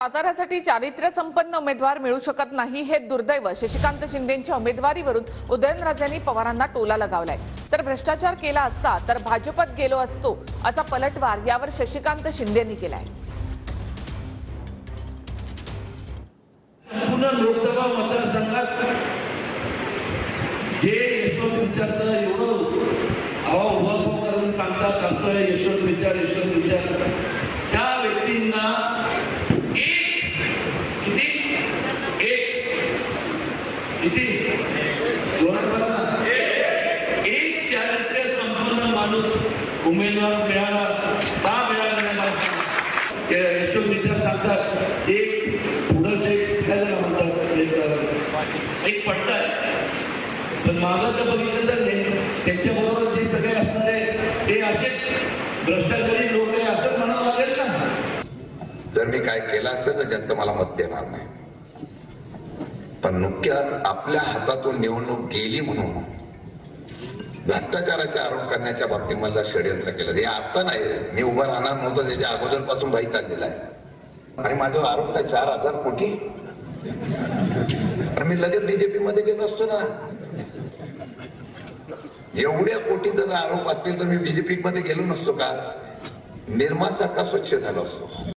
साताऱ्यासाठी चारित्र्य संपन्न उमेदवार मिळू शकत नाही हे दुर्दैव शशिकांत शिंदेंच्या उमेदवारीवरून उदयनराजेंनी पवारांना टोला लगावलाय। तर भ्रष्टाचार केला असता तर भाजपत गेलो असतो असा पलटवार यावर शशिकांत शिंदेंनी केलाय। पुन्हा लोकसभा मतदारसंघात जे यशवंत विचारतं एवढं उभं करून सांगतात असं यशवंत विचार त्या व्यक्तींना एक चारित्र्य संपन्न माणूस उमेदवार मिळाला का मिळाला नाही यशवंत विचार सांगतात एक पुढं ते काय झालं म्हणतात एक पडताय पण मागं तर बघितलं तर त्यांच्याबरोबर जे सगळे असणारे ते असेच भ्रष्टाचारी लोक आहे असंच म्हणावं लागेल ना। जर मी काय केलं असेल तर जनता मला मत देणार नाही, पण नुकत्या आपल्या हातातून निवडणूक गेली म्हणून भ्रष्टाचाराचे आरोप करण्याच्या बाबतीत मला षडयंत्र केलं। हे आता नाही, मी उभं राहणार नव्हतं, त्याच्या अगोदरपासून बाई चाललेला आहे आणि माझा आरोप काय 4,000 कोटी, पण मी लगेच बीजेपी मध्ये गेलो असतो ना। एवढ्या कोटीचा जर आरोप असतील तर मी बीजेपी मध्ये गेलो नसतो का, निर्मासारखा स्वच्छ झालो असतो।